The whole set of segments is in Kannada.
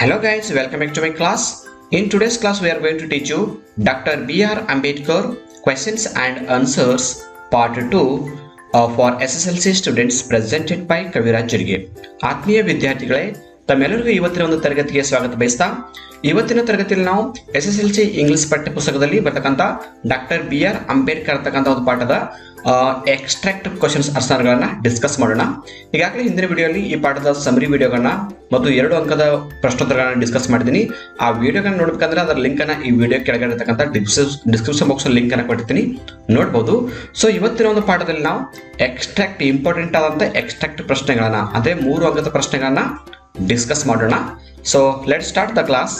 Hello guys, welcome back to my class. In today's class we are going to teach you Dr. B.R. Ambedkar questions and answers part 2 for SSLC students presented by Kaviraj Jirge. ಆತ್ಮೀಯ ವಿದ್ಯಾರ್ಥಿಗಳೇ, ತಮ್ಮೆಲ್ಲರಿಗೂ ಇವತ್ತಿನ ಒಂದು ತರಗತಿಗೆ ಸ್ವಾಗತ ಬಯಸ್ತಾ ಇವತ್ತಿನ ತರಗತಿಯಲ್ಲಿ ನಾವು SSLC ಇಂಗ್ಲಿಷ್ ಪಠ್ಯ ಪುಸ್ತಕದಲ್ಲಿ ಬರ್ತಕ್ಕಂಥ ಡಾಕ್ಟರ್ B.R. ಅಂಬೇಡ್ಕರ್ ಅಂತಕ್ಕಂಥ ಒಂದು ಪಾಠದ ಎಕ್ಸ್ಟ್ರಾಕ್ಟ್ ಕ್ವಶನ್ಸ್ ಆನ್ಸರ್ಗಳನ್ನ ಡಿಸ್ಕಸ್ ಮಾಡೋಣ. ಈಗಾಗಲೇ ಹಿಂದಿನ ವಿಡಿಯೋಲಿ ಈ ಪಾಠದ ಸಮರಿ ವಿಡಿಯೋಗಳನ್ನ ಮತ್ತು 2 ಅಂಕದ ಪ್ರಶ್ನೋತ್ತರಗಳನ್ನ ಡಿಸ್ಕಸ್ ಮಾಡಿದ್ದೀನಿ. ಆ ವಿಡಿಯೋಗಳನ್ನ ನೋಡ್ಬೇಕಂದ್ರೆ ಅದರ ಲಿಂಕ್ ಅನ್ನ ಈ ವಿಡಿಯೋ ಕೆಳಗಡೆ ಇರತಕ್ಕಂಥ ಡಿಸ್ಕ್ರಿಪ್ಷನ್ ಬಾಕ್ಸ್ ಅಲ್ಲಿ ಲಿಂಕ್ ಅನ್ನ ಕೊಟ್ಟಿರ್ತೀನಿ, ನೋಡಬಹುದು. ಸೊ ಇವತ್ತಿನ ಒಂದು ಪಾಠದಲ್ಲಿ ನಾವು ಇಂಪಾರ್ಟೆಂಟ್ ಆದಂತ ಎಕ್ಸ್ಟ್ರಾಕ್ಟ್ ಪ್ರಶ್ನೆಗಳನ್ನ ಅದೇ 3 ಅಂಕದ ಪ್ರಶ್ನೆಗಳನ್ನ ಡಿಸ್ಕಸ್ ಮಾಡೋಣ. So let start the class.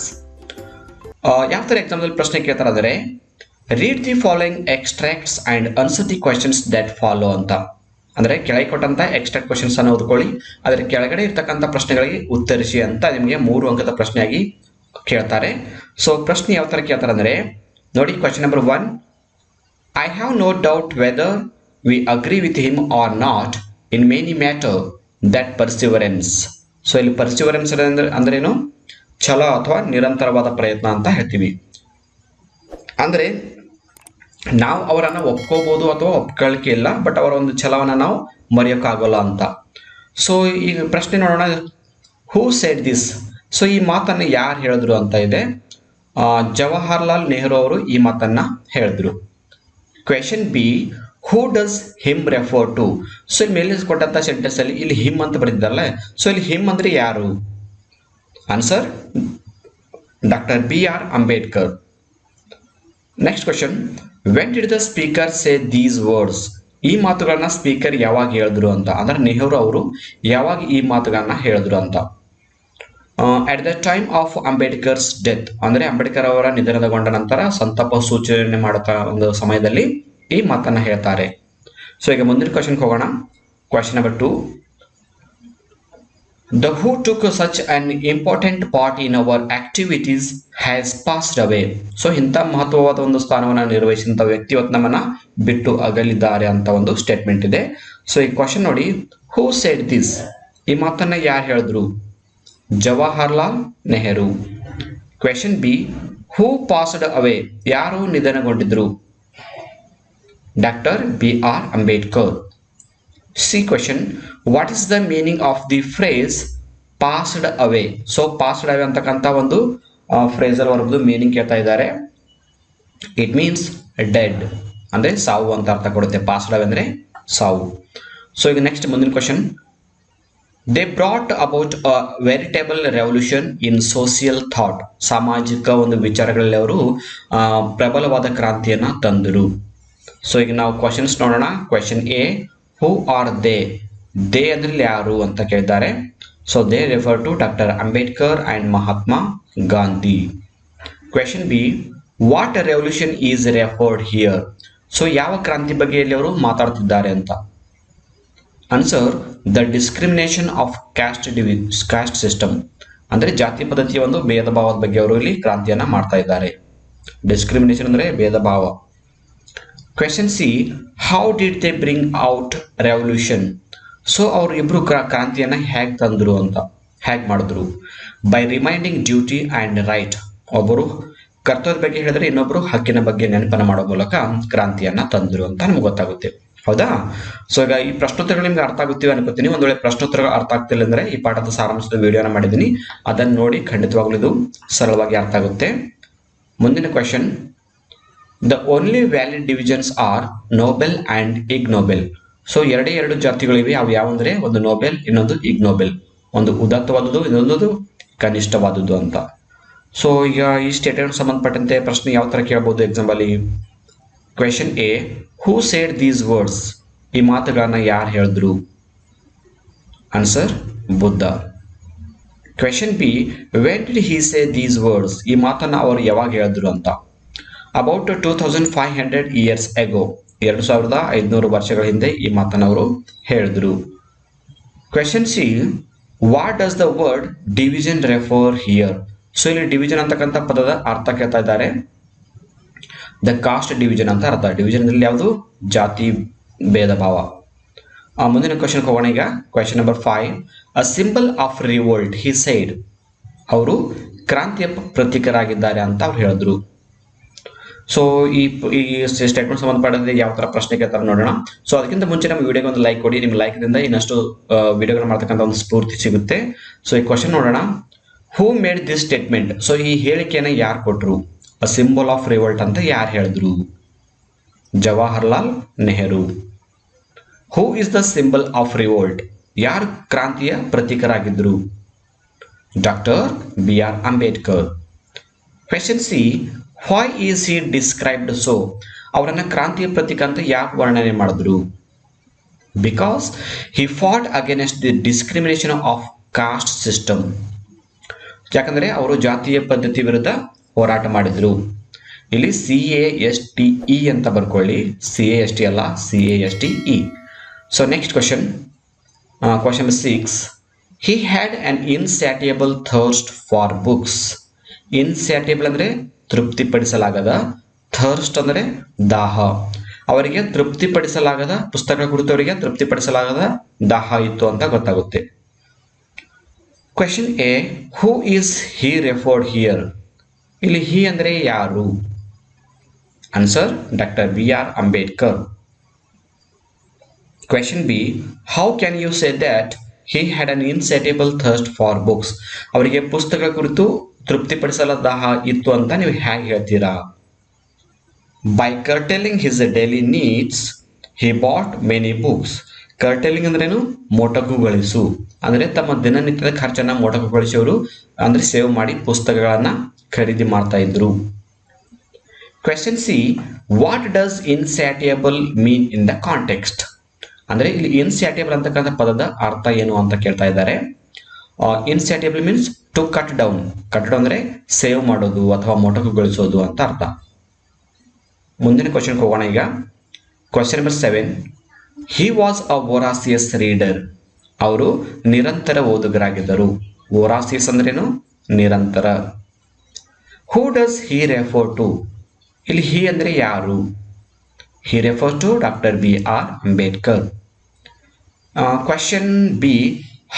ಯಾವ ತರ ಎಕ್ಸಾಮ್ ಪ್ರಶ್ನೆ ಕೇಳ್ತಾರೆ ಅಂದರೆ read the following extracts and answer the questions that follow ಅಂತ. ಅಂದ್ರೆ ಕೆಳಗೆ ಕೊಟ್ಟಂತ ಎಕ್ಸ್ಟ್ರಾಕ್ಟ್ ಕ್ವೆಶ್ಚನ್ಸ್ ಅನ್ನು ಓದ್ಕೊಳ್ಳಿ, ಅದರ ಕೆಳಗಡೆ ಇರ್ತಕ್ಕಂಥ ಪ್ರಶ್ನೆಗಳಿಗೆ ಉತ್ತರಿಸಿ ಅಂತ ನಿಮಗೆ 3 ಅಂಕದ ಪ್ರಶ್ನೆಯಾಗಿ ಕೇಳ್ತಾರೆ. ಸೊ ಪ್ರಶ್ನೆ ಯಾವ ತರ ಕೇಳ್ತಾರೆ ಅಂದ್ರೆ ನೋಡಿ, question number 1, I have no doubt whether we agree with him or not in many matter that perseverance. So ಇಲ್ಲಿ ಪರ್ಸಿವರೆನ್ಸ್ ಅಂದ್ರೇನು, ಛಲ ಅಥವಾ ನಿರಂತರವಾದ ಪ್ರಯತ್ನ ಅಂತ ಹೇಳ್ತೀವಿ. ಅಂದ್ರೆ ನಾವು ಅವರನ್ನ ಒಪ್ಕೋಬಹುದು ಅಥವಾ ಒಪ್ಕೊಳ್ಳಿಕ್ಕೆ ಇಲ್ಲ, ಬಟ್ ಅವರ ಒಂದು ಛಲವನ್ನ ನಾವು ಮರೆಯೋಕ್ಕಾಗಲ್ಲ ಅಂತ. ಸೊ ಈಗ ಪ್ರಶ್ನೆ ನೋಡೋಣ, ಹೂ ಸೆಡ್ ದಿಸ್. ಸೊ ಈ ಮಾತನ್ನ ಯಾರು ಹೇಳಿದ್ರು ಅಂತ ಇದೆ. ಜವಾಹರ್ಲಾಲ್ ನೆಹರು ಅವರು ಈ ಮಾತನ್ನ ಹೇಳಿದ್ರು. Question B, who does him refer to. So ಇಲ್ಲಿ ಮೇಲೆ ಕೊಟ್ಟಂತ ಸೆಂಟೆನ್ಸ್ ಅಲ್ಲಿ ಇಲ್ಲಿ ಹಿಮ್ ಅಂತ ಬರೆದಿದ್ದಲ್ಲ. ಸೊ ಇಲ್ಲಿ ಹಿಮ್ ಅಂದ್ರೆ ಯಾರು? Answer doctor B.R. Ambedkar. Next question, when did the speaker say these words. ಈ ಮಾತುಗಳನ್ನ ಸ್ಪೀಕರ್ ಯಾವಾಗ ಹೇಳಿದ್ರು ಅಂತ, ಅಂದ್ರೆ ನೆಹರು ಅವರು ಯಾವಾಗ ಈ ಮಾತುಗಳನ್ನ ಹೇಳಿದ್ರು ಅಂತ. At the time of Ambedkar's death, ಅಂದ್ರೆ ಅಂಬೇಡ್ಕರ್ ಅವರ ನಿಧನಗೊಂಡ ನಂತರ ಸಂತಾಪ ಸೂಚನೆ ಮಾಡುತ್ತಾ ಒಂದು ಸಮಯದಲ್ಲಿ ಈ ಮಾತನ್ನ ಹೇಳ್ತಾರೆ. ಸೊ ಈಗ ಮುಂದಿನ ಕ್ವೆಶನ್ ಹೋಗೋಣ. Question number 2, the who took such an important part in our activities has passed away. So ಇಂಥ ಮಹತ್ವವಾದ ಒಂದು ಸ್ಥಾನವನ್ನು ನಿರ್ವಹಿಸಿದಂಥ ವ್ಯಕ್ತಿ ಇವತ್ತು ನಮ್ಮನ್ನ ಬಿಟ್ಟು ಅಗಲಿದ್ದಾರೆ ಅಂತ ಒಂದು ಸ್ಟೇಟ್ಮೆಂಟ್ ಇದೆ. ಸೊ ಈ ಕ್ವಶನ್ ನೋಡಿ, ಹೂ ಸೆಡ್ ದಿಸ್. ಈ ಮಾತನ್ನ ಯಾರು ಹೇಳಿದ್ರು? Jawaharlal Nehru. Question B, who passed away. ಯಾರು ನಿಧನಗೊಂಡಿದ್ರು? Doctor B.R. Ambedkar. C question, what is the meaning of the phrase passed away. So passed away ಅಂತಕ್ಕಂಥ ಒಂದು ಫ್ರೇಸಲ್ ವರ್ಬ್ದು ಮೀನಿಂಗ್ ಕೇಳ್ತಾ ಇದ್ದಾರೆ. ಇಟ್ ಮೀನ್ಸ್ ಡೆಡ್, ಅಂದ್ರೆ ಸಾವು ಅಂತ ಅರ್ಥ ಕೊಡುತ್ತೆ. ಪಾಸ್ಡ್ ಅವೇ ಅಂದ್ರೆ ಸಾವು. ಸೊ ಈಗ ನೆಕ್ಸ್ಟ್ ಮುಂದಿನ question, they brought about a veritable revolution in social thought. ಸಾಮಾಜಿಕ ಒಂದು ವಿಚಾರಗಳಲ್ಲಿ ಅವರು ಪ್ರಬಲವಾದ ಕ್ರಾಂತಿಯನ್ನ ತಂದರು. ಸೊ ಈಗ ನಾವು ಕ್ವಶನ್ಸ್ ನೋಡೋಣ. Question A, who are they. They ಅಂದ್ರೆ ಯಾರು ಅಂತ ಕೇಳಿದ್ದಾರೆ. So they refer to doctor Ambedkar and Mahatma Gandhi. Question B, what revolution is referred here. So ಯಾವ ಕ್ರಾಂತಿ ಬಗ್ಗೆ ಇಲ್ಲಿ ಅವರು ಮಾತಾಡ್ತಿದ್ದಾರೆ ಅಂತ. Answer the discrimination of caste system, ಅಂದ್ರೆ ಜಾತಿ ಪದ್ಧತಿಯ ಒಂದು ಭೇದ ಭಾವದ ಬಗ್ಗೆ ಅವರು ಇಲ್ಲಿ ಕ್ರಾಂತಿಯನ್ನ ಮಾಡ್ತಾ ಇದ್ದಾರೆ. ಡಿಸ್ಕ್ರಿಮಿನೇಷನ್ ಅಂದ್ರೆ ಭೇದ ಭಾವ. Question C, how did they bring out revolution. So ಅವ್ರು ಇಬ್ರು ಕ್ರಾಂತಿಯನ್ನ ಹೇಗೆ ತಂದ್ರು ಅಂತ, ಹೇಗೆ ಮಾಡಿದ್ರು? By reminding duty and write. ಒಬ್ಬರು ಕರ್ತವ್ಯದ ಬಗ್ಗೆ ಹೇಳಿದ್ರೆ ಇನ್ನೊಬ್ರು ಹಕ್ಕಿನ ಬಗ್ಗೆ ನೆನಪನ್ನ ಮಾಡೋ ಮೂಲಕ ಕ್ರಾಂತಿಯನ್ನ ತಂದ್ರು ಅಂತ ನಮ್ಗೆ ಗೊತ್ತಾಗುತ್ತೆ, ಹೌದಾ? ಸೊ ಈಗ ಈ ಪ್ರಶ್ನೋತ್ತರಗಳು ನಿಮ್ಗೆ ಅರ್ಥ ಆಗುತ್ತೀವಿ ಅನ್ಕೋತೀನಿ. ಒಂದ್ ವೇಳೆ ಪ್ರಶ್ನೋತ್ತರಗಳು ಅರ್ಥ ಆಗ್ತಿಲ್ಲ ಅಂದ್ರೆ ಈ ಪಾಠದ ಸಾರಾಂಶದ ವಿಡಿಯೋನ ಮಾಡಿದ್ದೀನಿ, ಅದನ್ನ ನೋಡಿ ಖಂಡಿತವಾಗ್ಲೂ ಇದು ಸರಳವಾಗಿ ಅರ್ಥ ಆಗುತ್ತೆ. ಮುಂದಿನ question, the only valid divisions are noble and ignoble. So ಎರಡು ಜಾತಿಗಳಿವೆ. ಅವು ಯಾವಂದ್ರೆ ಒಂದು ನೋಬೆಲ್, ಇನ್ನೊಂದು ಇಗ್ನೋಬೆಲ್. ಒಂದು ಉದಾತ್ತವಾದದ್ದು, ಇನ್ನೊಂದು ಕನಿಷ್ಠವಾದದ್ದು ಅಂತ. ಸೊ ಈಗ ಈ ಸ್ಟೇಟ್ಮೆಂಟ್ ಸಂಬಂಧಪಟ್ಟಂತೆ ಪ್ರಶ್ನೆ ಯಾವ ತರ ಕೇಳಬಹುದು ಎಕ್ಸಾಮ್ ಅಲ್ಲಿ. Question A, who said these words. ಈ ಮಾತುಗಳನ್ನ ಯಾರು ಹೇಳಿದ್ರು? Answer Buddha. Question B, when did he say these words. ಈ ಮಾತನ್ನ ಅವರು ಯಾವಾಗ ಹೇಳಿದ್ರು ಅಂತ. About 2500 years ago. 2500 ವರ್ಷಗಳ ಹಿಂದೆ ಈ ಮಾತನ್ನ ಅವರು ಹೇಳಿದ್ರು. Question C, what does the word division refer here. So ಇಲ್ಲಿ ಡಿವಿಷನ್ ಅಂತಕ್ಕಂಥ ಪದದ ಅರ್ಥ ಕೇಳ್ತಾ ಇದ್ದಾರೆ. ದ ಕಾಸ್ಟ್ ಡಿವಿಷನ್ ಅಂತ ಅರ್ಥ. ಡಿವಿಷನ್ ಅಲ್ಲಿ ಯಾವುದು? ಜಾತಿ ಭೇದ ಭಾವ. ಮುಂದಿನ ಕ್ವೆಶನ್ ಹೋಗೋಣ. ಈಗ question number 5, a symbol of revolt he side. ಅವರು ಕ್ರಾಂತಿಯ ಪ್ರತೀಕರಾಗಿದ್ದಾರೆ ಅಂತ ಅವ್ರು ಹೇಳಿದ್ರು. ಸೊ ಈ ಸ್ಟೇಟ್ಮೆಂಟ್ ಸಂಬಂಧಪಟ್ಟಂತೆ ಯಾವ ತರ ಪ್ರಶ್ನೆ ಕೇಳ್ತಾರೆ ನೋಡೋಣ. ಸೊ ಅದಕ್ಕಿಂತ ಮುಂಚೆ ನಮ್ಮ ವಿಡಿಯೋಗೆ ಒಂದು ಲೈಕ್ ಕೊಡಿ. ನಿಮ್ಮ ಲೈಕ್ ದಿಂದ ಇನ್ನಷ್ಟು ವಿಡಿಯೋಗಳು ಮಾಡ್ತಕ್ಕಂಥ ಒಂದು ಸ್ಫೂರ್ತಿ ಸಿಗುತ್ತೆ. ಸೊ ಈ ಕ್ವಶನ್ ನೋಡೋಣ. Who made this statement? So ಈ ಹೇಳಿಕೆಯನ್ನು ಯಾರು ಕೊಟ್ಟರು? ಅ ಸಿಂಬಲ್ ಆಫ್ ರಿವೋಲ್ಟ್ ಅಂತ ಯಾರು ಹೇಳಿದ್ರು? Jawaharlal Nehru. Who is the symbol of revolt? ಯಾರು ಕ್ರಾಂತಿಯ ಪ್ರತೀಕರಾಗಿದ್ರು? Doctor B R Ambedkar. Question C, why is he described so? ಅವರನ್ನ ಕ್ರಾಂತಿಯ ಪ್ರತೀಕ ಅಂತ ಯಾಕೆ ವರ್ಣನೆ ಮಾಡಿದ್ರು? Because he fought against the discrimination of caste system. ಯಾಕಂದ್ರೆ ಅವರು ಜಾತಿಯ ಪದ್ಧತಿ ವಿರುದ್ಧ ಹೋರಾಟ ಮಾಡಿದ್ರು. ಇಲ್ಲಿ CASTE ಅಂತ ಬರ್ಕೊಳ್ಳಿ. CAST ಅಲ್ಲ, CASTE. So next question, question 6. He had an insatiable thirst for books. Insatiable ಅಂದ್ರೆ ತೃಪ್ತಿಪಡಿಸಲಾಗದ, ಥರ್ಸ್ಟ್ ಅಂದ್ರೆ ದಾಹ. ಅವರಿಗೆ ತೃಪ್ತಿಪಡಿಸಲಾಗದ ಪುಸ್ತಕ ಕುರಿತವರಿಗೆ ತೃಪ್ತಿಪಡಿಸಲಾಗದ ದಾಹ ಇತ್ತು ಅಂತ ಗೊತ್ತಾಗುತ್ತೆ. Question A, who is he referred here? ಇಲ್ಲಿ ಹಿ ಅಂದ್ರೆ ಯಾರು? Answer doctor B R Ambedkar. Question B, how can you say that he had an insatiable thirst for books? ಅವರಿಗೆ ಪುಸ್ತಕ ಕುರಿತು ತೃಪ್ತಿಪಡಿಸಲ ದಾಹ ಇತ್ತು ಅಂತ ನೀವು ಹೇಗೆ ಹೇಳ್ತೀರಾ? By curtailing his daily needs, he bought many books. ಕರ್ಟೇಲಿಂಗ್ ಅಂದ್ರೇನು? ಮೊಟಕುಗೊಳಿಸು. ಅಂದ್ರೆ ತಮ್ಮ ದಿನನಿತ್ಯದ ಖರ್ಚನ್ನ ಮೊಟಕುಗೊಳಿಸಿ ಅವರು ಅಂದ್ರೆ ಸೇವ್ ಮಾಡಿ ಪುಸ್ತಕಗಳನ್ನ ಖರೀದಿ ಮಾಡ್ತಾ ಇದ್ರು. Question C, what does insatiable mean in the context? ಅಂದ್ರೆ ಇಲ್ಲಿ ಇನ್ಸ್ಯಾಟಿಯಬಲ್ ಅಂತಕ್ಕಂಥ ಪದದ ಅರ್ಥ ಏನು ಅಂತ ಕೇಳ್ತಾ ಇದ್ದಾರೆ. Insatiable means to cut down. Cut down ಅಂದ್ರೆ ಸೇವ್ ಮಾಡೋದು ಅಥವಾ ಮೊಟಕುಗೊಳಿಸೋದು ಅಂತ ಅರ್ಥ. ಮುಂದಿನ ಕ್ವಶನ್ ಹೋಗೋಣ ಈಗ. Question number 7. He was a voracious reader. ಅವರು ನಿರಂತರ ಓದುಗರಾಗಿದ್ದರು. ವೊರಾಸಿಯಸ್ ಅಂದ್ರೇನು? ನಿರಂತರ. Who does he refer to? ಇಲ್ಲಿ ಹಿ ಅಂದ್ರೆ ಯಾರು? He refers to Dr. B.R. Ambedkar. Question B.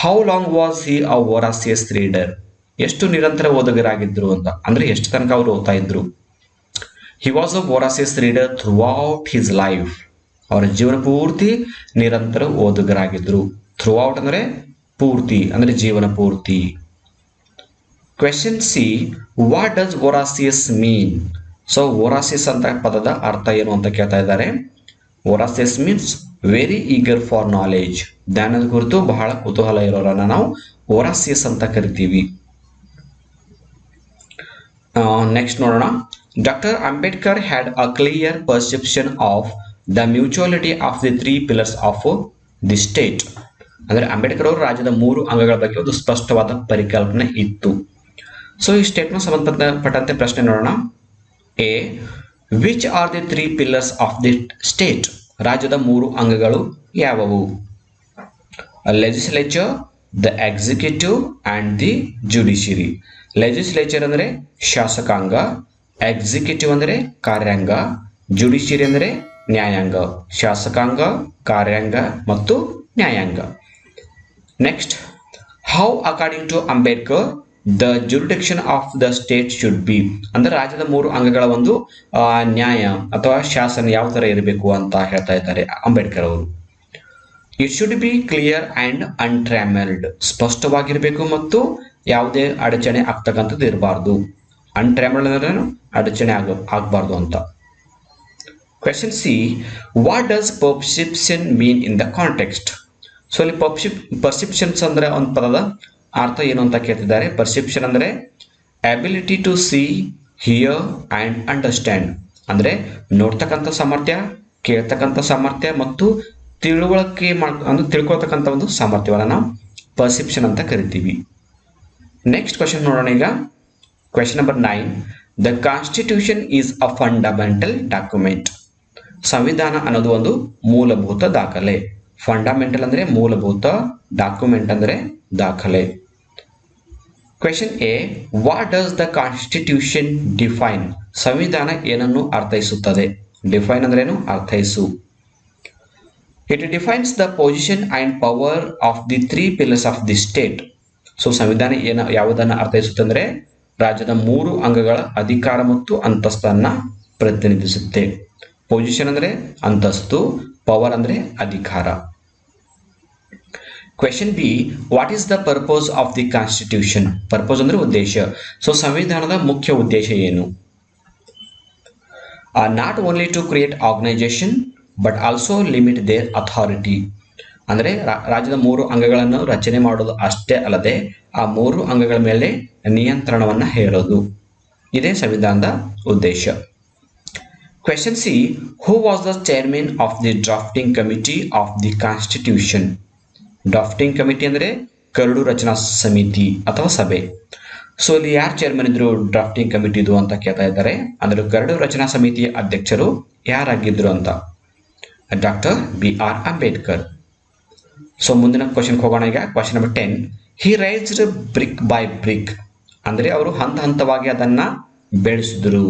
How long was he a voracious reader? ಎಷ್ಟು ನಿರಂತರ ಓದುಗರಾಗಿದ್ರು ಅಂತ ಅಂದ್ರೆ ಎಷ್ಟು ತನಕ ಅವರು ಓದ್ತಾ ಇದ್ರು? He was a voracious reader throughout his life. ಅವರ ಜೀವನ ಪೂರ್ತಿ ನಿರಂತರ ಓದುಗರಾಗಿದ್ರು. ಥ್ರೂಔಟ್ ಅಂದ್ರೆ ಪೂರ್ತಿ ಅಂದ್ರೆ ಜೀವನ ಪೂರ್ತಿ. Question C. What does voracious mean? So voracious ಅಂತ ಪದದ ಅರ್ಥ ಏನು ಅಂತ ಕೇಳ್ತಾ ಇದ್ದಾರೆ. Voracious means very eager for knowledge. ಜ್ಞಾನದ ಕುರಿತು ಬಹಳ ಕುತೂಹಲ ಇರೋರನ್ನ ನಾವು ವೊರಾಸಿಯಸ್ ಅಂತ ಕರಿತೀವಿ. ನೆಕ್ಸ್ಟ್ ನೋಡೋಣ. Doctor Ambedkar had a clear perception of the mutuality of the 3 pillars of the state. ಅಂದ್ರೆ ಅಂಬೇಡ್ಕರ್ ಅವರು ರಾಜ್ಯದ 3 ಅಂಗಗಳ ಬಗ್ಗೆ ಒಂದು ಸ್ಪಷ್ಟವಾದ ಪರಿಕಲ್ಪನೆ ಇತ್ತು. ಸೊ ಈ ಸ್ಟೇಟ್ಮೆಂಟ್ ಸಂಬಂಧಪಟ್ಟಂತೆ ಪ್ರಶ್ನೆ ನೋಡೋಣ. A, which are the 3 pillars of the state? ರಾಜ್ಯದ 3 ಅಂಗಗಳು ಯಾವುವು? Legislature, the executive and the judiciary. Legislature ಅಂದರೆ ಶಾಸಕಾಂಗ, ಎಕ್ಸಿಕ್ಯೂಟಿವ್ ಅಂದರೆ ಕಾರ್ಯಾಂಗ, ಜುಡಿಷಿಯರಿ ಅಂದರೆ ನ್ಯಾಯಾಂಗ. ಶಾಸಕಾಂಗ, ಕಾರ್ಯಾಂಗ ಮತ್ತು ನ್ಯಾಯಾಂಗ. Next, how according to Ambedkar the jurisdiction of the state should be? ಅಂದ್ರೆ ರಾಜ್ಯದ 3 ಅಂಗಗಳ ಒಂದು ನ್ಯಾಯ ಅಥವಾ ಶಾಸನ ಯಾವ ತರ ಇರಬೇಕು ಅಂತ ಹೇಳ್ತಾ ಇದ್ದಾರೆ ಅಂಬೇಡ್ಕರ್ ಅವರು. It should be clear and untrammelled. ಸ್ಪಷ್ಟವಾಗಿರಬೇಕು ಮತ್ತು ಯಾವುದೇ ಅಡಚಣೆ ಆಗ್ತಕ್ಕಂಥದ್ದು ಇರಬಾರ್ದು. ಅನ್ಟ್ರಾಮೆಲ್ಡ್ ಅಂದ್ರೆ ಅಡಚಣೆ ಆಗಬಾರ್ದು ಅಂತ. Question C, what does perception mean in the context? So ಇಲ್ಲಿ ಪರ್ಸೆಪ್ಷನ್ಸ್ ಅಂದ್ರೆ ಒಂದು ಪದದ ಅರ್ಥ ಏನು ಅಂತ ಕೇಳ್ತಿದ್ದಾರೆ. ಪರ್ಸೆಪ್ಷನ್ ಅಂದ್ರೆ ability to see, hear and understand. ಅಂದ್ರೆ ನೋಡ್ತಕ್ಕಂಥ ಸಾಮರ್ಥ್ಯ, ಕೇಳ್ತಕ್ಕಂಥ ಸಾಮರ್ಥ್ಯ ಮತ್ತು ತಿಳ್ಕೊಳ್ತಕ್ಕಂಥ ಒಂದು ಸಾಮರ್ಥ್ಯವನ್ನು ನಾವು ಪರ್ಸೆಪ್ಷನ್ ಅಂತ ಕರಿತೀವಿ. ನೆಕ್ಸ್ಟ್ ಕ್ವೆಶ್ಚನ್ ನೋಡೋಣ ಈಗ. Question number 9. The constitution is a fundamental document. ಸಂವಿಧಾನ ಅನ್ನೋದು ಒಂದು ಮೂಲಭೂತ ದಾಖಲೆ. ಫಂಡಮೆಂಟಲ್ ಅಂದ್ರೆ ಮೂಲಭೂತ, ಡಾಕ್ಯುಮೆಂಟ್ ಅಂದ್ರೆ ದಾಖಲೆ. Question A, what does the constitution define? ಸಂವಿಧಾನ ಏನನ್ನು ಅರ್ಥೈಸುತ್ತದೆ? ಡಿಫೈನ್ ಅಂದ್ರೇನು? ಅರ್ಥೈಸು. It defines the position and power of the 3 pillars of the state. So ಸಂವಿಧಾನ ಯಾವುದನ್ನ ಅರ್ಥೈಸುತ್ತೆ ಅಂದ್ರೆ ರಾಜ್ಯದ 3 ಅಂಗಗಳ ಅಧಿಕಾರ ಮತ್ತು ಅಂತಸ್ತನ್ನ ಪ್ರತಿನಿಧಿಸುತ್ತೆ. ಪೊಸಿಷನ್ ಅಂದ್ರೆ ಅಂತಸ್ತು, ಪವರ್ ಅಂದ್ರೆ ಅಧಿಕಾರ. Question B, what is the purpose of the constitution? Purpose ಅಂದ್ರೆ ಉದ್ದೇಶ. ಸೊ ಸಂವಿಧಾನದ ಮುಖ್ಯ ಉದ್ದೇಶ ಏನು? Not only to create organisation but also limit their authority. ಅಂದರೆ ರಾಜ್ಯದ 3 ಅಂಗಗಳನ್ನು ರಚನೆ ಮಾಡೋದು ಅಷ್ಟೇ ಅಲ್ಲದೆ ಆ 3 ಅಂಗಗಳ ಮೇಲೆ ನಿಯಂತ್ರಣವನ್ನು ಹೇರೋದು. ಇದೇ ಸಂವಿಧಾನದ ಉದ್ದೇಶ. Question C, who was the chairman of the drafting committee of the constitution? Drafting committee ಅಂದರೆ ಕರಡು ರಚನಾ ಸಮಿತಿ ಅಥವಾ ಸಭೆ. ಸೊ ಇಲ್ಲಿ ಯಾರು ಚೇರ್ಮನ್ ಇದ್ರು ಡ್ರಾಫ್ಟಿಂಗ್ ಕಮಿಟಿದು ಅಂತ ಕೇಳ್ತಾ ಇದ್ದಾರೆ. ಅಂದ್ರೆ ಕರಡು ರಚನಾ ಸಮಿತಿಯ ಅಧ್ಯಕ್ಷರು ಯಾರಾಗಿದ್ರು ಅಂತ? Doctor BR Ambedkar. ಸೊ ಮುಂದಿನ ಕ್ವಶನ್ ಹೋಗೋಣ. ಈಗ question number 10, he raised brick by brick. ಅಂದ್ರೆ ಅವರು ಹಂತ ಹಂತವಾಗಿ ಅದನ್ನ ಬೆಳೆಸಿದ್ರು,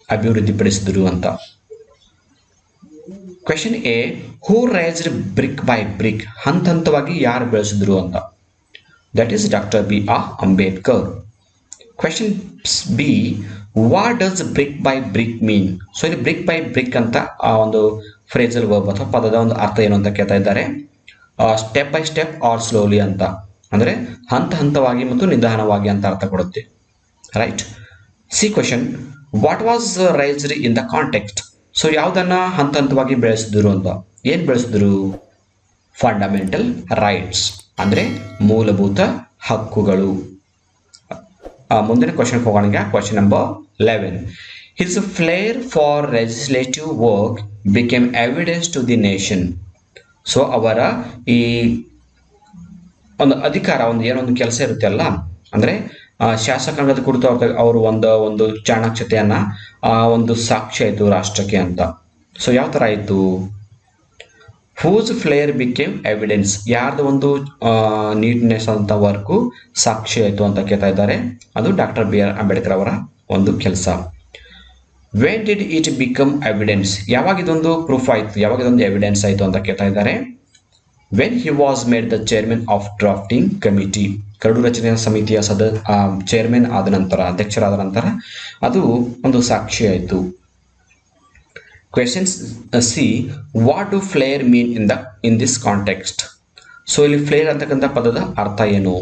ಅಭಿವೃದ್ಧಿಪಡಿಸಿದ್ರು ಅಂತ. Question A, who raised brick by brick? ಹಂತ ಹಂತವಾಗಿ ಯಾರು ಬೆಳೆಸಿದ್ರು ಅಂತ? That is doctor BR Ambedkar. Question B, what does brick by brick mean? So ಇಲ್ಲಿ ಬ್ರಿಕ್ ಬೈ ಬ್ರಿಕ್ ಅಂತ ಆ ಒಂದು ಫ್ರೇಸಲ್ ವರ್ಬ್ ಅಥವಾ ಪದದ ಒಂದು ಅರ್ಥ ಏನು ಅಂತ ಕೇಳ್ತಾ ಇದ್ದಾರೆ. Step by step or slowly ಅಂತ, ಅಂದ್ರೆ ಹಂತ ಹಂತವಾಗಿ ಮತ್ತು ನಿಧಾನವಾಗಿ ಅಂತ ಅರ್ಥ ಕೊಡುತ್ತೆ. Right. C question, what was raised in the context? So ಯಾವುದನ್ನ ಹಂತ ಹಂತವಾಗಿ ಬೆಳೆಸಿದ್ರು ಅಂತ? ಏನ್ ಬೆಳೆಸಿದ್ರು? ಫಂಡಮೆಂಟಲ್ ರೈಟ್ಸ್ ಅಂದ್ರೆ ಮೂಲಭೂತ ಹಕ್ಕುಗಳು. ಮುಂದಿನ ಕ್ವಶನ್ ಹೋಗೋಣ. ಈಗ question number 11, his flair for legislative work became evidence to the nation. So ಅವರ ಈ ಒಂದು ಅಧಿಕಾರ, ಏನೊಂದು ಕೆಲಸ ಇರುತ್ತೆ ಅಲ್ಲ, ಅಂದ್ರೆ ಶಾಸಕಾಂಗದ ಕುರಿತು ಅವರು ಒಂದು ಚಾಣಾಕ್ಷತೆಯನ್ನ ಒಂದು ಸಾಕ್ಷಿ ಆಯಿತು ರಾಷ್ಟ್ರಕ್ಕೆ ಅಂತ. ಸೊ ಯಾವ ತರ ಆಯಿತು? ಹೂಸ್ ಫ್ಲೇರ್ ಬಿಕೇಮ್ ಎವಿಡೆನ್ಸ್, ಯಾರ್ದು ಒಂದು ನೀಟ್ನೆಸ್ ಅಂತ ವರ್ಕು ಸಾಕ್ಷಿ ಆಯಿತು ಅಂತ ಕೇಳ್ತಾ ಇದ್ದಾರೆ. ಅದು ಡಾಕ್ಟರ್ BR ಅಂಬೇಡ್ಕರ್ ಅವರ ಒಂದು ಕೆಲಸ. When did it become evidence? ಯಾವಾಗ ಇದೊಂದು ಪ್ರೂಫ್ ಆಯಿತು, ಯಾವಾಗ ಇದೊಂದು ಎವಿಡೆನ್ಸ್ ಆಯಿತು ಅಂತ ಕೇಳ್ತಾ ಇದ್ದಾರೆ. When he was made the chairman of drafting committee, ಕರಡು ರಚನೆ ಸಮಿತಿಯ ಚೇರ್ಮನ್ ಆದ ನಂತರ, ಅಧ್ಯಕ್ಷರಾದ ನಂತರ ಅದು ಒಂದು ಸಾಕ್ಷಿ ಆಯಿತು. Question C, what do flair mean in this context? So ಇಲ್ಲಿ ಫ್ಲೇರ್ ಅಂತಕ್ಕಂಥ ಪದದ ಅರ್ಥ ಏನು?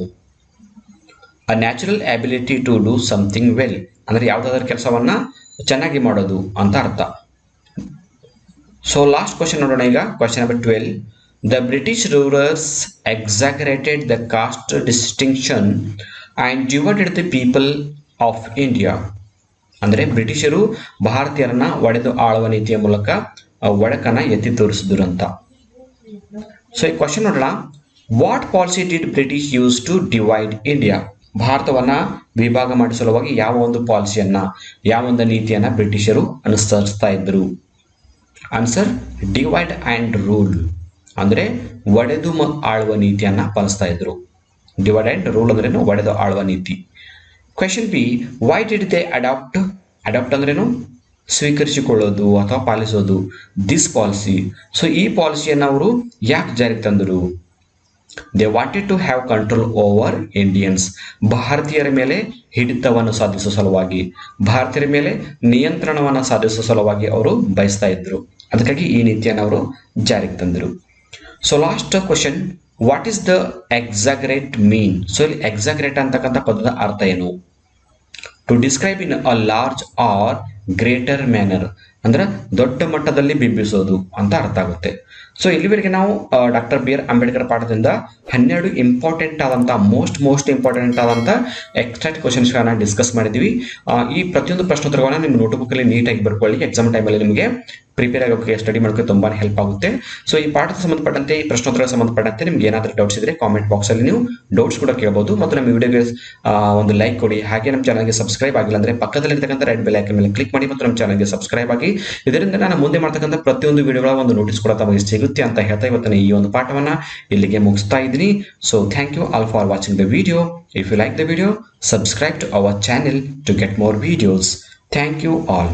A natural ability to do something well, ಅಂದ್ರೆ ಯಾವುದಾದ್ರೂ ಕೆಲಸವನ್ನ ಚೆನ್ನಾಗಿ ಮಾಡೋದು ಅಂತ ಅರ್ಥ. ಸೊ ಲಾಸ್ಟ್ ಕ್ವಶನ್ ನೋಡೋಣ. ಈಗ question number 12, the British rulers exaggerated the caste distinction and divided the people of India. ಅಂದರೆ ಬ್ರಿಟಿಷರು ಭಾರತೀಯರನ್ನ ಒಡೆದು ಆಳುವ ನೀತಿಯ ಮೂಲಕ ಒಡಕನ್ನ ಎತ್ತಿ ತೋರಿಸಿದ್ರು ಅಂತ. ಸೊ ಈ ಕ್ವಶನ್ ನೋಡೋಣ. What policy did British use to divide India? ಭಾರತವನ್ನ ವಿಭಾಗ ಮಾಡುವ ಸಲುವಾಗಿ ಯಾವ ಒಂದು ಪಾಲಿಸಿಯನ್ನ, ಯಾವ ಒಂದು ನೀತಿಯನ್ನ ಬ್ರಿಟಿಷರು ಅನುಸರಿಸ್ತಾ ಇದ್ರು? ಆನ್ಸರ್, ಡಿವೈಡ್ ಅಂಡ್ ರೂಲ್, ಅಂದ್ರೆ ಒಡೆದು ಆಳುವ ನೀತಿಯನ್ನ ಪಾಲಿಸ್ತಾ ಇದ್ರು. ಡಿವೈಡ್ ಅಂಡ್ ರೂಲ್ ಅಂದ್ರೇನು? ಒಡೆದು ಆಳುವ ನೀತಿ. Question B, why did they adopt? Adopt ಅಂದ್ರೇನು? ಸ್ವೀಕರಿಸಿಕೊಳ್ಳೋದು ಅಥವಾ ಪಾಲಿಸೋದು. ದಿಸ್ ಪಾಲಿಸಿ, ಸೊ ಈ ಪಾಲಿಸಿಯನ್ನು ಅವರು ಯಾಕೆ ಜಾರಿಗೆ ತಂದರು? They wanted to have control over Indians, ಭಾರತೀಯರ ಮೇಲೆ ಹಿಡಿತವನ್ನು ಸಾಧಿಸುವ ಸಲುವಾಗಿ, ಭಾರತೀಯರ ಮೇಲೆ ನಿಯಂತ್ರಣವನ್ನು ಸಾಧಿಸುವ ಸಲುವಾಗಿ ಅವರು ಬಯಸ್ತಾ ಇದ್ರು. ಅದಕ್ಕಾಗಿ ಈ ನೀತಿಯನ್ನು ಅವರು ಜಾರಿಗೆ ತಂದರು. So last question, what is the exaggerate mean? So ಇಲ್ಲಿ ಎಕ್ಸಾಗರೇಟ್ ಅಂತಕ್ಕಂಥ ಪದದ ಅರ್ಥ ಏನು? To describe in a large or greater manner, ಅಂದ್ರೆ ದೊಡ್ಡ ಮಟ್ಟದಲ್ಲಿ ಬಿಂಬಿಸೋದು ಅಂತ ಅರ್ಥ ಆಗುತ್ತೆ. ಸೊ ಇಲ್ಲಿವರೆಗೆ ನಾವು ಡಾಕ್ಟರ್ BR ಅಂಬೇಡ್ಕರ್ ಪಾಠದಿಂದ 12 ಇಂಪಾರ್ಟೆಂಟ್ ಆದಂಥ ಮೋಸ್ಟ್ ಇಂಪಾರ್ಟೆಂಟ್ ಆದಂಥ ಎಕ್ಸ್ಟ್ರಾಕ್ಟ್ ಕ್ವಶನ್ಸ್ಗಳನ್ನ ಡಿಸ್ಕಸ್ ಮಾಡಿದ್ವಿ. ಈ ಪ್ರತಿಯೊಂದು ಪ್ರಶ್ನೋತ್ತರಗಳನ್ನ ನಿಮ್ಮ ನೋಟ್ಬುಕ್ಕಲ್ಲಿ ನೀಟಾಗಿ ಬರ್ಕೊಳ್ಳಿ. ಎಕ್ಸಾಮ್ ಟೈಮಲ್ಲಿ ನಿಮಗೆ ಪ್ರಿಪೇರ್ ಆಗೋಕ್ಕೆ, ಸ್ಟಡಿ ಮಾಡೋಕ್ಕೆ ತುಂಬಾ ಹೆಲ್ಪ್ ಆಗುತ್ತೆ. ಸೊ ಈ ಪಾಠಕ್ಕೆ ಸಂಬಂಧಪಟ್ಟಂತೆ, ಈ ಪ್ರಶ್ನೋತ್ತರಕ್ಕೆ ಸಂಬಂಧಪಟ್ಟಂತೆ ನಿಮ್ಗೆ ಏನಾದರೂ ಡೌಟ್ಸ್ ಇದ್ರೆ ಕಾಮೆಂಟ್ ಬಾಕ್ಸಲ್ಲಿ ನೀವು ಡೌಟ್ಸ್ ಕೂಡ ಕೇಳಬಹುದು. ಮತ್ತು ನಮ್ಮ ವಿಡಿಯೋಗೆ ಒಂದು ಲೈಕ್ ಕೊಡಿ. ಹಾಗೆ ನಮ್ಮ ಚಾನಲ್ಗೆ ಸಬ್ಸ್ಕ್ರೈಬ್ ಆಗಿಲ್ಲ ಅಂದ್ರೆ ಪಕ್ಕದಲ್ಲಿರ್ತಕ್ಕಂಥ ರೆಡ್ ಬೆಲ್ ಐಕಾನ್ ಮೇಲೆ ಕ್ಲಿಕ್ ಮಾಡಿ ಮತ್ತು ನಮ್ಮ ಚಾನಲ್ಗೆ ಸಬ್ಸ್ಕ್ರೈಬ್ ಆಗಿ. ಇದರಿಂದ ನಾನು ಮುಂದೆ ಮಾಡ್ತಕ್ಕಂಥ ಪ್ರತಿಯೊಂದು ವಿಡಿಯೋಗಳ ಒಂದು ನೋಟಿಸ್ ಕೂಡ ತಮಗೆ ಸಿಗುತ್ತೆ ಅಂತ ಹೇಳ್ತಾ ಇವತ್ತಿನ ಈ ಒಂದು ಪಾಠವನ್ನ ಇಲ್ಲಿಗೆ ಮುಗಿಸ್ತಾ ಇದ್ದೀನಿ. So thank you all for watching the video. If you like the video, subscribe to our channel to get more videos. Thank you all.